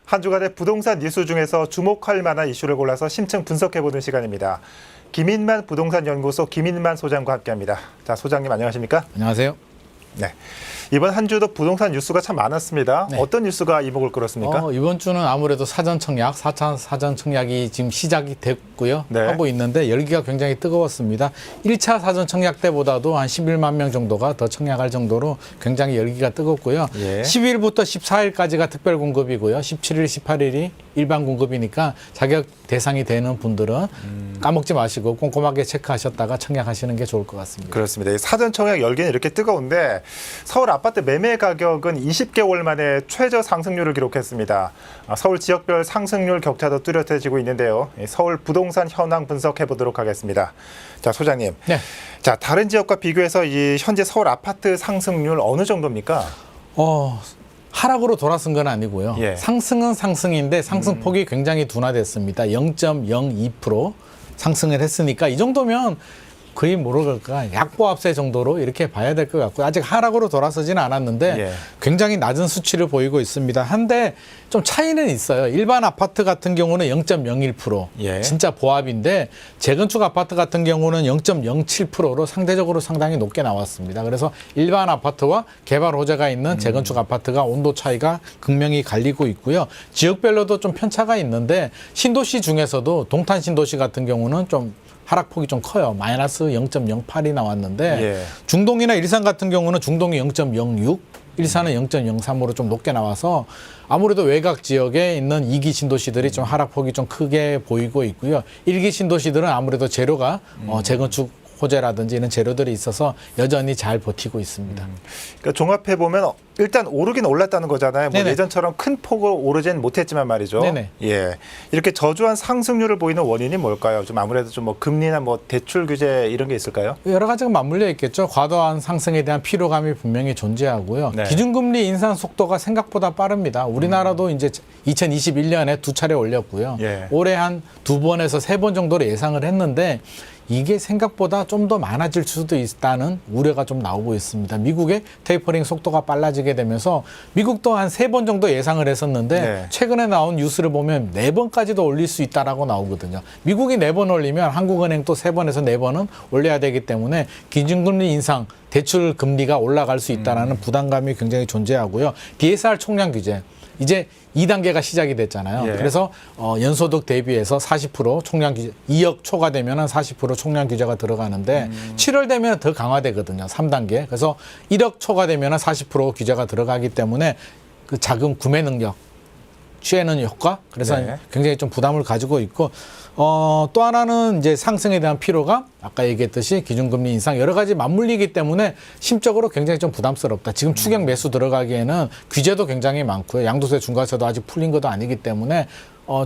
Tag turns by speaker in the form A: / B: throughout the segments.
A: 한 주간의 부동산 뉴스 중에서 주목할 만한 이슈를 골라서 심층 분석해보는 시간입니다. 김인만 부동산 연구소 김인만 소장과 함께합니다. 자, 소장님 안녕하십니까?
B: 안녕하세요.
A: 네. 이번 한 주도 부동산 뉴스가 참 많았습니다.
B: 네.
A: 어떤 뉴스가 이목을 끌었습니까?
B: 이번 주는 아무래도 사전 청약, 4차 사전 청약이 지금 시작이 됐고요.
A: 네.
B: 하고 있는데 열기가 굉장히 뜨거웠습니다. 1차 사전 청약 때보다도 한 11만 명 정도가 더 청약할 정도로 굉장히 열기가 뜨겁고요.
A: 예.
B: 10일부터 14일까지가 특별 공급이고요. 17일, 18일이 일반 공급이니까 자격 대상이 되는 분들은 까먹지 마시고 꼼꼼하게 체크하셨다가 청약하시는 게 좋을 것 같습니다.
A: 그렇습니다. 이 사전 청약 열기는 이렇게 뜨거운데 서울 아파트 매매 가격은 20개월 만에 최저 상승률을 기록했습니다. 서울 지역별 상승률 격차도 뚜렷해지고 있는데요. 서울 부동산 현황 분석해 보도록 하겠습니다. 자, 소장님.
B: 네.
A: 자, 다른 지역과 비교해서 이 현재 서울 아파트 상승률 어느 정도입니까?
B: 하락으로 돌아선 건 아니고요.
A: 예.
B: 상승은 상승인데 상승폭이 굉장히 둔화됐습니다. 0.02% 상승을 했으니까 이 정도면 거의 뭐랄까 약보합세 정도로 이렇게 봐야 될 것 같고요. 아직 하락으로 돌아서지는 않았는데
A: 예.
B: 굉장히 낮은 수치를 보이고 있습니다. 한데 좀 차이는 있어요. 일반 아파트 같은 경우는 0.01%,
A: 예.
B: 진짜 보합인데 재건축 아파트 같은 경우는 0.07%로 상대적으로 상당히 높게 나왔습니다. 그래서 일반 아파트와 개발 호재가 있는 재건축 아파트가 온도 차이가 극명히 갈리고 있고요. 지역별로도 좀 편차가 있는데 신도시 중에서도 동탄 신도시 같은 경우는 좀 하락폭이 좀 커요. 마이너스 0.08이 나왔는데
A: 예.
B: 중동이나 일산 같은 경우는 중동이 0.06, 일산은 0.03으로 좀 높게 나와서 아무래도 외곽 지역에 있는 2기 신도시들이 좀 하락폭이 좀 크게 보이고 있고요. 1기 신도시들은 아무래도 재료가 재건축 호재라든지 이런 재료들이 있어서 여전히 잘 버티고 있습니다.
A: 그러니까 종합해 보면 일단 오르긴 올랐다는 거잖아요. 뭐
B: 네네.
A: 예전처럼 큰 폭으로 오르진 못했지만 말이죠.
B: 네네.
A: 예, 이렇게 저조한 상승률을 보이는 원인이 뭘까요? 좀 아무래도 좀 뭐 금리나 뭐 대출 규제 이런 게 있을까요?
B: 여러 가지가 맞물려 있겠죠. 과도한 상승에 대한 피로감이 분명히 존재하고요.
A: 네.
B: 기준금리 인상 속도가 생각보다 빠릅니다. 우리나라도 이제 2021년에 2차례 올렸고요.
A: 예.
B: 올해 한 2번에서 3번 정도로 예상을 했는데 이게 생각보다 좀 더 많아질 수도 있다는 우려가 좀 나오고 있습니다. 미국의 테이퍼링 속도가 빨라지게 되면서 미국도 한 3번 정도 예상을 했었는데
A: 네.
B: 최근에 나온 뉴스를 보면 4번까지도 올릴 수 있다라고 나오거든요. 미국이 4번 올리면 한국은행도 3번에서 4번은 올려야 되기 때문에 기준금리 인상, 대출 금리가 올라갈 수 있다는 부담감이 굉장히 존재하고요. DSR 총량 규제. 이제 2단계가 시작이 됐잖아요.
A: 예.
B: 그래서 연소득 대비해서 40% 총량 규제, 2억 초과 되면은 40% 총량 규제가 들어가는데 7월 되면 더 강화되거든요. 3단계. 그래서 1억 초과 되면은 40% 규제가 들어가기 때문에 그 자금 구매 능력 취하는 효과. 그래서
A: 네.
B: 굉장히 좀 부담을 가지고 있고 또 하나는 이제 상승에 대한 피로감, 아까 얘기했듯이 기준금리 인상 여러 가지 맞물리기 때문에 심적으로 굉장히 좀 부담스럽다. 지금 추경 매수 들어가기에는 규제도 굉장히 많고요. 양도세 중과세도 아직 풀린 것도 아니기 때문에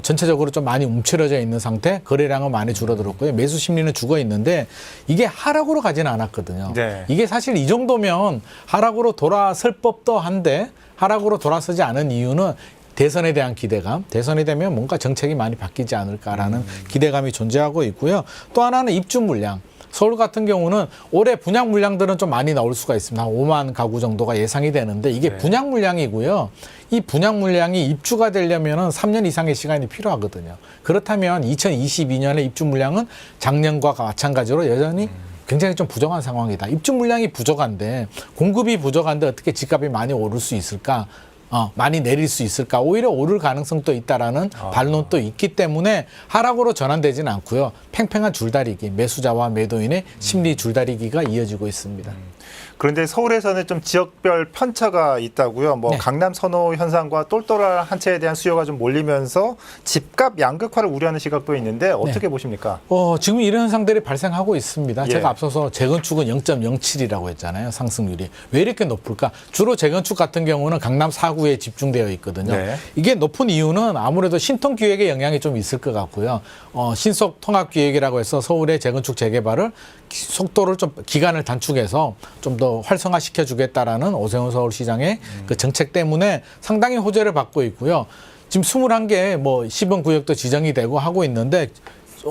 B: 전체적으로 좀 많이 움츠러져 있는 상태, 거래량은 많이 줄어들었고요. 매수 심리는 죽어 있는데 이게 하락으로 가지는 않았거든요.
A: 네.
B: 이게 사실 이 정도면 하락으로 돌아설 법도 한데 하락으로 돌아서지 않은 이유는 대선에 대한 기대감, 대선이 되면 뭔가 정책이 많이 바뀌지 않을까라는 기대감이 존재하고 있고요. 또 하나는 입주 물량. 서울 같은 경우는 올해 분양 물량들은 좀 많이 나올 수가 있습니다. 한 5만 가구 정도가 예상이 되는데 이게
A: 네.
B: 분양 물량이고요. 이 분양 물량이 입주가 되려면 3년 이상의 시간이 필요하거든요. 그렇다면 2022년에 입주 물량은 작년과 마찬가지로 여전히 굉장히 좀 부족한 상황이다. 입주 물량이 부족한데 공급이 부족한데 어떻게 집값이 많이 오를 수 있을까? 많이 내릴 수 있을까? 오히려 오를 가능성도 있다라는 반론도 있기 때문에 하락으로 전환되지는 않고요. 팽팽한 줄다리기, 매수자와 매도인의 심리 줄다리기가 이어지고 있습니다.
A: 그런데 서울에서는 좀 지역별 편차가 있다고요. 뭐
B: 네.
A: 강남 선호 현상과 똘똘한 한 채에 대한 수요가 좀 몰리면서 집값 양극화를 우려하는 시각도 있는데 어떻게 보십니까?
B: 지금 이런 현상들이 발생하고 있습니다.
A: 예.
B: 제가 앞서서 재건축은 0.07이라고 했잖아요. 상승률이. 왜 이렇게 높을까? 주로 재건축 같은 경우는 강남 4구에 집중되어 있거든요.
A: 네.
B: 이게 높은 이유는 아무래도 신통기획의 영향이 좀 있을 것 같고요. 신속통합기획이라고 해서 서울의 재건축 재개발을 속도를 좀 기간을 단축해서 좀 더 활성화시켜 주겠다라는 오세훈 서울시장의 그 정책 때문에 상당히 호재를 받고 있고요. 지금 21개 뭐 시범 구역도 지정이 되고 하고 있는데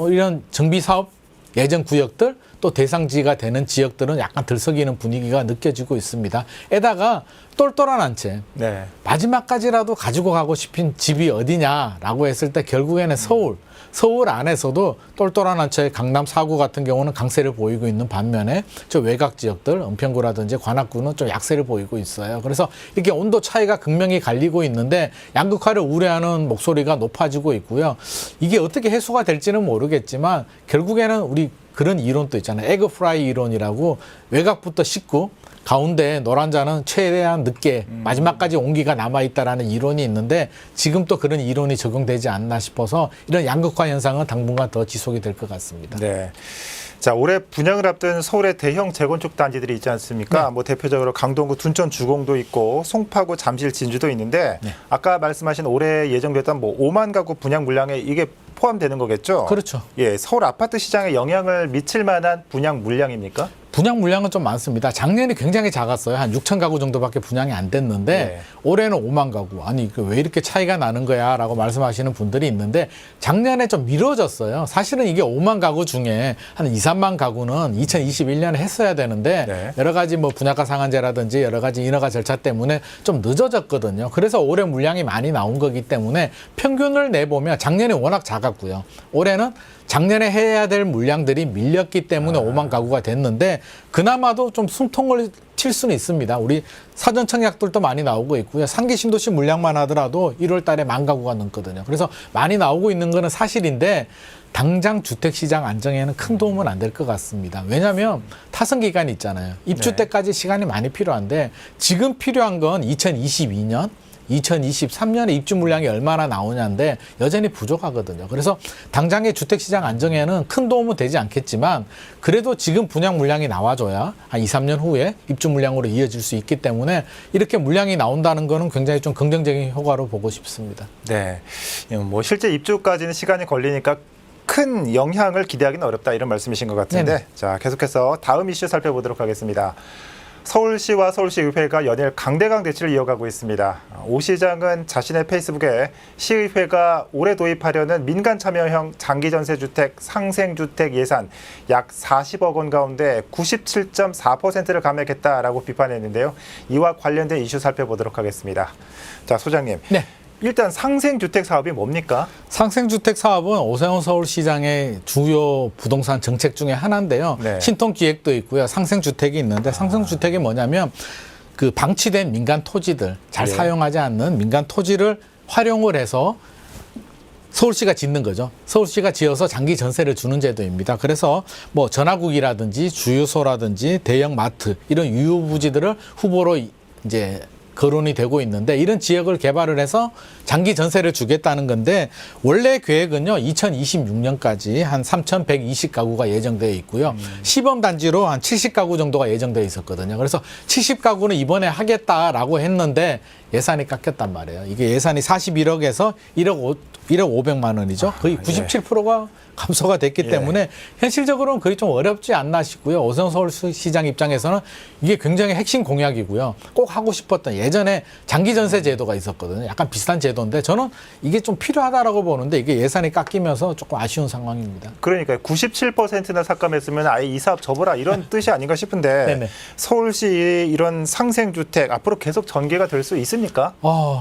B: 이런 정비 사업 예정 구역들 또 대상지가 되는 지역들은 약간 들썩이는 분위기가 느껴지고 있습니다. 에다가 똘똘한 한 채
A: 네.
B: 마지막까지라도 가지고 가고 싶은 집이 어디냐라고 했을 때 결국에는 서울 안에서도 똘똘한 한 채 강남 4구 같은 경우는 강세를 보이고 있는 반면에 저 외곽 지역들 은평구라든지 관악구는 좀 약세를 보이고 있어요. 그래서 이렇게 온도 차이가 극명히 갈리고 있는데 양극화를 우려하는 목소리가 높아지고 있고요. 이게 어떻게 해소가 될지는 모르겠지만 결국에는 우리 그런 이론도 있잖아요. 에그 프라이 이론이라고 외곽부터 씻고 가운데 노란 잔은 최대한 늦게 마지막까지 온기가 남아있다라는 이론이 있는데 지금 또 그런 이론이 적용되지 않나 싶어서 이런 양극화 현상은 당분간 더 지속이 될 것 같습니다.
A: 네. 자, 올해 분양을 앞둔 서울의 대형 재건축 단지들이 있지 않습니까?
B: 네.
A: 뭐 대표적으로 강동구 둔천 주공도 있고 송파구 잠실 진주도 있는데
B: 네.
A: 아까 말씀하신 올해 예정됐던 뭐 5만 가구 분양 물량에 이게 포함되는 거겠죠?
B: 그렇죠.
A: 예, 서울 아파트 시장에 영향을 미칠 만한 분양 물량입니까?
B: 분양 물량은 좀 많습니다. 작년이 굉장히 작았어요. 한 6천 가구 정도밖에 분양이 안 됐는데
A: 네.
B: 올해는 5만 가구. 아니 왜 이렇게 차이가 나는 거야 라고 말씀하시는 분들이 있는데 작년에 좀 미뤄졌어요. 사실은 이게 5만 가구 중에 한 2, 3만 가구는 2021년에 했어야 되는데
A: 네.
B: 여러 가지 뭐 분양가 상한제라든지 여러 가지 인허가 절차 때문에 좀 늦어졌거든요. 그래서 올해 물량이 많이 나온 거기 때문에 평균을 내보면 작년에 워낙 작았고요. 올해는 작년에 해야 될 물량들이 밀렸기 때문에 5만 가구가 됐는데 그나마도 좀 숨통을 칠 수는 있습니다. 우리 사전 청약들도 많이 나오고 있고요. 상기 신도시 물량만 하더라도 1월 달에 1만 가구가 넘거든요. 그래서 많이 나오고 있는 거는 사실인데 당장 주택시장 안정에는 큰 도움은 안 될 것 같습니다. 왜냐하면 타선 기간이 있잖아요. 입주
A: 네.
B: 때까지 시간이 많이 필요한데 지금 필요한 건 2022년 2023년에 입주 물량이 얼마나 나오냐인데 여전히 부족하거든요. 그래서 당장의 주택시장 안정에는 큰 도움은 되지 않겠지만 그래도 지금 분양 물량이 나와줘야 한 2, 3년 후에 입주 물량으로 이어질 수 있기 때문에 이렇게 물량이 나온다는 거는 굉장히 좀 긍정적인 효과로 보고 싶습니다.
A: 네. 뭐 실제 입주까지는 시간이 걸리니까 큰 영향을 기대하기는 어렵다 이런 말씀이신 것 같은데
B: 네네.
A: 자, 계속해서 다음 이슈 살펴보도록 하겠습니다. 서울시와 서울시의회가 연일 강대강 대치를 이어가고 있습니다. 오 시장은 자신의 페이스북에 시의회가 올해 도입하려는 민간 참여형 장기전세주택 상생주택 예산 약 40억 원 가운데 97.4%를 감액했다라고 비판했는데요. 이와 관련된 이슈 살펴보도록 하겠습니다. 자, 소장님.
B: 네.
A: 일단 상생주택 사업이 뭡니까?
B: 상생주택 사업은 오세훈 서울시장의 주요 부동산 정책 중에 하나인데요.
A: 네.
B: 신통기획도 있고요. 상생주택이 있는데 상생주택이 뭐냐면 그 방치된 민간 토지들, 잘
A: 예.
B: 사용하지 않는 민간 토지를 활용을 해서 서울시가 짓는 거죠. 서울시가 지어서 장기 전세를 주는 제도입니다. 그래서 뭐 전화국이라든지 주유소라든지 대형 마트 이런 유효부지들을 후보로 이제 거론이 되고 있는데 이런 지역을 개발을 해서 장기 전세를 주겠다는 건데 원래 계획은요 2026년까지 한 3,120가구가 예정되어 있고요. 시범 단지로 한 70가구 정도가 예정되어 있었거든요. 그래서 70가구는 이번에 하겠다라고 했는데 예산이 깎였단 말이에요. 이게 예산이 41억에서 1억 500만 원이죠. 거의 97%가 감소가 됐기
A: 예.
B: 때문에 현실적으로는 거의 좀 어렵지 않나 싶고요. 오세훈 서울시장 입장에서는 이게 굉장히 핵심 공약이고요. 꼭 하고 싶었던 예전에 장기전세 제도가 있었거든요. 약간 비슷한 제도인데 저는 이게 좀 필요하다라고 보는데 이게 예산이 깎이면서 조금 아쉬운 상황입니다.
A: 그러니까 97%나 삭감했으면 아예 이 사업 접어라 이런 뜻이 아닌가 싶은데
B: 네네.
A: 서울시 이런 상생주택 앞으로 계속 전개가 될 수 있습니까?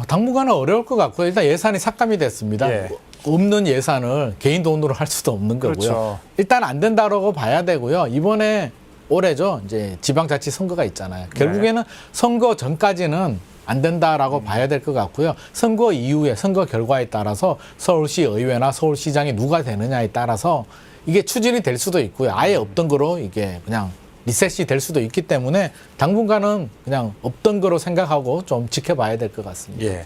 B: 당분간은 어려울 것 같고요. 일단 예산이 삭감이 됐습니다.
A: 예.
B: 없는 예산을 개인 돈으로 할 수도 없는 거고요.
A: 그렇죠.
B: 일단 안 된다라고 봐야 되고요. 이번에 올해죠. 이제 지방자치 선거가 있잖아요. 결국에는 선거 전까지는 안 된다라고 봐야 될 것 같고요. 선거 이후에 선거 결과에 따라서 서울시 의회나 서울시장이 누가 되느냐에 따라서 이게 추진이 될 수도 있고요. 아예 없던 거로 이게 그냥 리셋이 될 수도 있기 때문에 당분간은 그냥 없던 거로 생각하고 좀 지켜봐야 될 것 같습니다.
A: 예.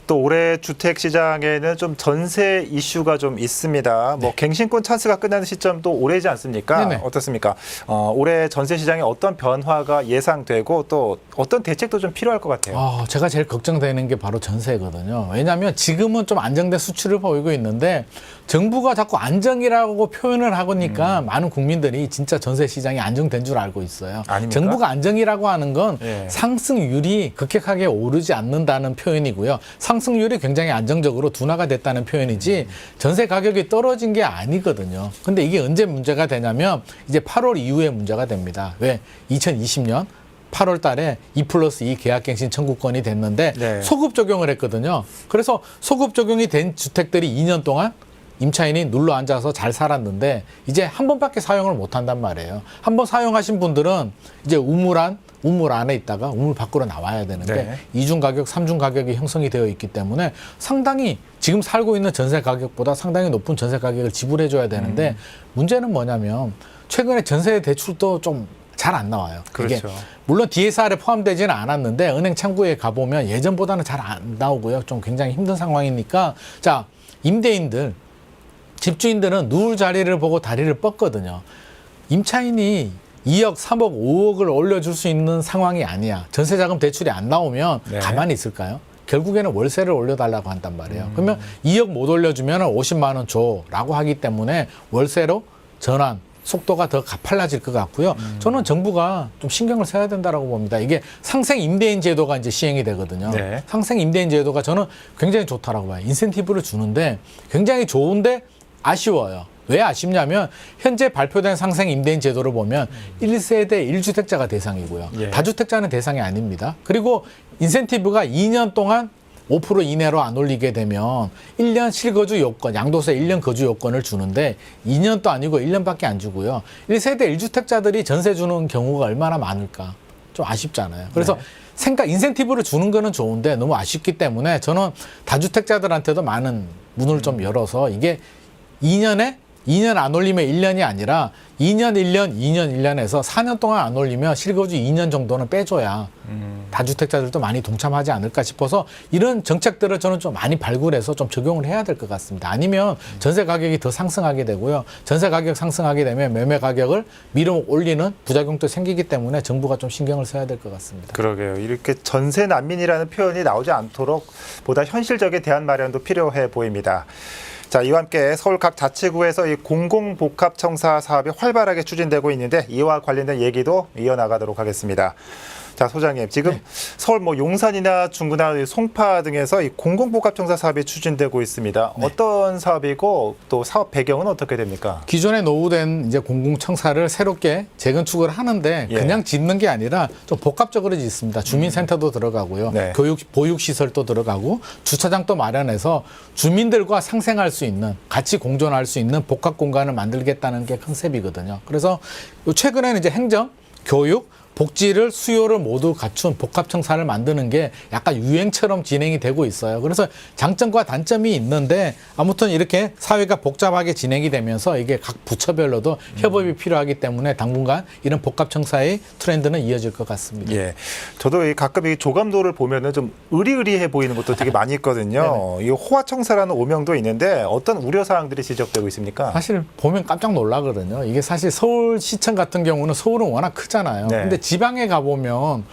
A: 또 올해 주택 시장에는 좀 전세 이슈가 좀 있습니다. 뭐 갱신권 찬스가 끝나는 시점도 올해지 않습니까?
B: 네네.
A: 어떻습니까? 올해 전세 시장에 어떤 변화가 예상되고 또 어떤 대책도 좀 필요할 것 같아요.
B: 제가 제일 걱정되는 게 바로 전세거든요. 왜냐하면 지금은 좀 안정된 수치를 보이고 있는데 정부가 자꾸 안정이라고 표현을 하니까 많은 국민들이 진짜 전세 시장이 안정된 줄 알고 있어요.
A: 아닙니까?
B: 정부가 안정이라고 하는 건
A: 예.
B: 상승률이 급격하게 오르지 않는다는 표현이고요. 상승률이 굉장히 안정적으로 둔화가 됐다는 표현이지 전세 가격이 떨어진 게 아니거든요. 근데 이게 언제 문제가 되냐면 이제 8월 이후에 문제가 됩니다. 왜? 2020년 8월 달에 2+2 계약갱신 청구권이 됐는데
A: 네.
B: 소급 적용을 했거든요. 그래서 소급 적용이 된 주택들이 2년 동안 임차인이 눌러 앉아서 잘 살았는데 이제 한 번밖에 사용을 못 한단 말이에요. 한 번 사용하신 분들은 이제 우물 안에 있다가 우물 밖으로 나와야 되는데
A: 네.
B: 이중 가격, 삼중 가격이 형성이 되어 있기 때문에 상당히 지금 살고 있는 전세 가격보다 상당히 높은 전세 가격을 지불해 줘야 되는데 문제는 뭐냐면 최근에 전세 대출도 좀 잘 안 나와요.
A: 그렇죠.
B: 이게 물론 DSR에 포함되지는 않았는데 은행 창구에 가보면 예전보다는 잘 안 나오고요. 좀 굉장히 힘든 상황이니까 자, 임대인들 집주인들은 누울 자리를 보고 다리를 뻗거든요. 임차인이 2억, 3억, 5억을 올려줄 수 있는 상황이 아니야. 전세자금 대출이 안 나오면
A: 네.
B: 가만히 있을까요? 결국에는 월세를 올려달라고 한단 말이에요. 그러면 2억 못 올려주면 50만 원 줘라고 하기 때문에 월세로 전환 속도가 더 가팔라질 것 같고요. 저는 정부가 좀 신경을 써야 된다라고 봅니다. 이게 상생 임대인 제도가 이제 시행이 되거든요.
A: 네.
B: 상생 임대인 제도가 저는 굉장히 좋다라고 봐요. 인센티브를 주는데 굉장히 좋은데 아쉬워요. 왜 아쉽냐면 현재 발표된 상생 임대인 제도를 보면 1세대 1주택자가 대상이고요.
A: 예.
B: 다주택자는 대상이 아닙니다. 그리고 인센티브가 2년 동안 5% 이내로 안 올리게 되면 1년 실거주 요건, 양도세 1년 거주 요건을 주는데 2년도 아니고 1년밖에 안 주고요. 1세대 1주택자들이 전세 주는 경우가 얼마나 많을까? 좀 아쉽잖아요. 그래서 인센티브를 주는 거는 좋은데 너무 아쉽기 때문에 저는 다주택자들한테도 많은 문을 좀 열어서 이게 2년 안 올리면 1년이 아니라 2년 1년, 2년 1년에서 4년 동안 안 올리면 실거주 2년 정도는 빼줘야 다주택자들도 많이 동참하지 않을까 싶어서 이런 정책들을 저는 좀 많이 발굴해서 좀 적용을 해야 될 것 같습니다. 아니면 전세 가격이 더 상승하게 되고요. 전세 가격 상승하게 되면 매매 가격을 미뤄 올리는 부작용도 생기기 때문에 정부가 좀 신경을 써야 될 것 같습니다.
A: 그러게요. 이렇게 전세 난민이라는 표현이 나오지 않도록 보다 현실적인 대안 마련도 필요해 보입니다. 자, 이와 함께 서울 각 자치구에서 이 공공복합청사 사업이 활발하게 추진되고 있는데 이와 관련된 얘기도 이어나가도록 하겠습니다. 자, 소장님, 지금 서울 용산이나 중구나 송파 등에서 이 공공복합청사 사업이 추진되고 있습니다. 어떤 사업이고 또 사업 배경은 어떻게 됩니까?
B: 기존에 노후된 이제 공공청사를 새롭게 재건축을 하는데
A: 예.
B: 그냥 짓는 게 아니라 좀 복합적으로 짓습니다. 주민센터도 들어가고요.
A: 네.
B: 보육시설도 들어가고 주차장도 마련해서 주민들과 상생할 수 있는 같이 공존할 수 있는 복합 공간을 만들겠다는 게 컨셉이거든요. 그래서 최근에는 이제 행정, 교육, 복지를 수요를 모두 갖춘 복합청사를 만드는 게 약간 유행처럼 진행이 되고 있어요. 그래서 장점과 단점이 있는데 아무튼 이렇게 사회가 복잡하게 진행이 되면서 이게 각 부처별로도 협업이 필요하기 때문에 당분간 이런 복합청사의 트렌드는 이어질 것 같습니다.
A: 예, 저도 가끔 이 조감도를 보면은 좀 의리의리해 보이는 것도 되게 많이 있거든요. 이 호화청사라는 오명도 있는데 어떤 우려 사항들이 지적되고 있습니까?
B: 사실 보면 깜짝 놀라거든요. 이게 사실 서울시청 같은 경우는 서울은 워낙 크잖아요.
A: 네.
B: 근데 지방에 가보면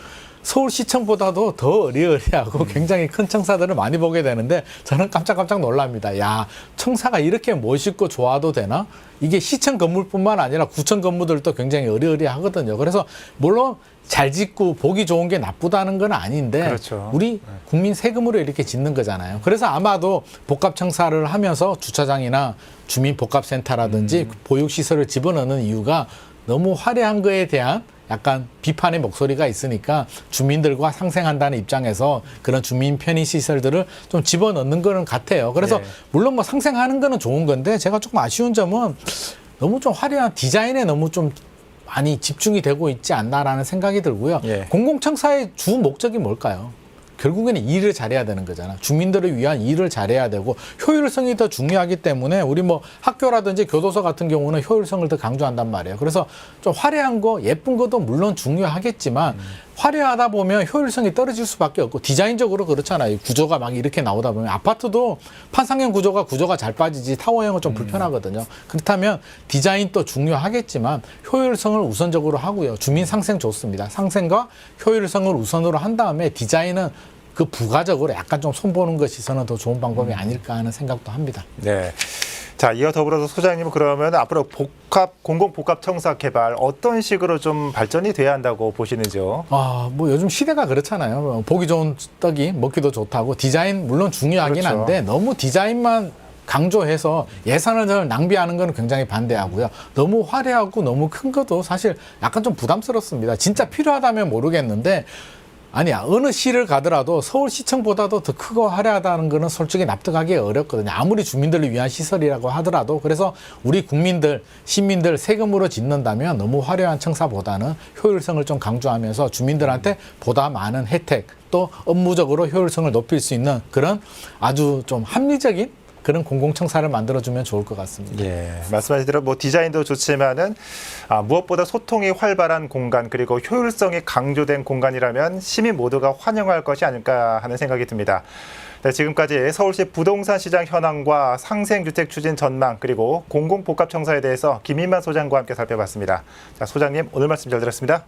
B: 서울시청보다도 더 어리어리하고 굉장히 큰 청사들을 많이 보게 되는데 저는 깜짝깜짝 놀랍니다. 야, 청사가 이렇게 멋있고 좋아도 되나? 이게 시청 건물뿐만 아니라 구청 건물들도 굉장히 어리어리하거든요. 그래서 물론 잘 짓고 보기 좋은 게 나쁘다는 건 아닌데
A: 그렇죠.
B: 우리 국민 세금으로 이렇게 짓는 거잖아요. 그래서 아마도 복합청사를 하면서 주차장이나 주민복합센터라든지 보육시설을 집어넣는 이유가 너무 화려한 거에 대한 약간 비판의 목소리가 있으니까 주민들과 상생한다는 입장에서 그런 주민 편의 시설들을 좀 집어넣는 거는 같아요. 그래서
A: 예.
B: 물론 상생하는 거는 좋은 건데 제가 조금 아쉬운 점은 너무 좀 화려한 디자인에 너무 좀 많이 집중이 되고 있지 않나라는 생각이 들고요.
A: 예.
B: 공공청사의 주 목적이 뭘까요? 결국에는 일을 잘해야 되는 거잖아. 주민들을 위한 일을 잘해야 되고 효율성이 더 중요하기 때문에 우리 학교라든지 교도소 같은 경우는 효율성을 더 강조한단 말이에요. 그래서 좀 화려한 거, 예쁜 것도 물론 중요하겠지만 화려하다 보면 효율성이 떨어질 수밖에 없고 디자인적으로 그렇잖아요. 구조가 막 이렇게 나오다 보면 아파트도 판상형 구조가 잘 빠지지 타워형은 좀 불편하거든요. 그렇다면 디자인도 중요하겠지만 효율성을 우선적으로 하고요. 주민 상생 좋습니다. 상생과 효율성을 우선으로 한 다음에 디자인은 그 부가적으로 약간 좀 손보는 것이 저는 더 좋은 방법이 아닐까 하는 생각도 합니다.
A: 네. 자, 이어 더불어서 소장님은 그러면 앞으로 공공복합청사 개발 어떤 식으로 좀 발전이 돼야 한다고 보시는지요?
B: 뭐 요즘 시대가 그렇잖아요. 보기 좋은 떡이 먹기도 좋다고 디자인 물론 중요하긴
A: 그렇죠.
B: 한데 너무 디자인만 강조해서 예산을 낭비하는 건 굉장히 반대하고요. 너무 화려하고 너무 큰 것도 사실 약간 좀 부담스럽습니다. 진짜 필요하다면 모르겠는데 아니야. 어느 시를 가더라도 서울시청보다도 더 크고 화려하다는 거는 솔직히 납득하기 어렵거든요. 아무리 주민들을 위한 시설이라고 하더라도. 그래서 우리 국민들, 시민들 세금으로 짓는다면 너무 화려한 청사보다는 효율성을 좀 강조하면서 주민들한테 보다 많은 혜택 또 업무적으로 효율성을 높일 수 있는 그런 아주 좀 합리적인 그런 공공청사를 만들어주면 좋을 것 같습니다.
A: 예, 말씀하신 대로 뭐 디자인도 좋지만은 무엇보다 소통이 활발한 공간 그리고 효율성이 강조된 공간이라면 시민 모두가 환영할 것이 아닐까 하는 생각이 듭니다. 네, 지금까지 서울시 부동산 시장 현황과 상생주택 추진 전망 그리고 공공복합청사에 대해서 김인만 소장과 함께 살펴봤습니다. 자, 소장님 오늘 말씀 잘 들었습니다.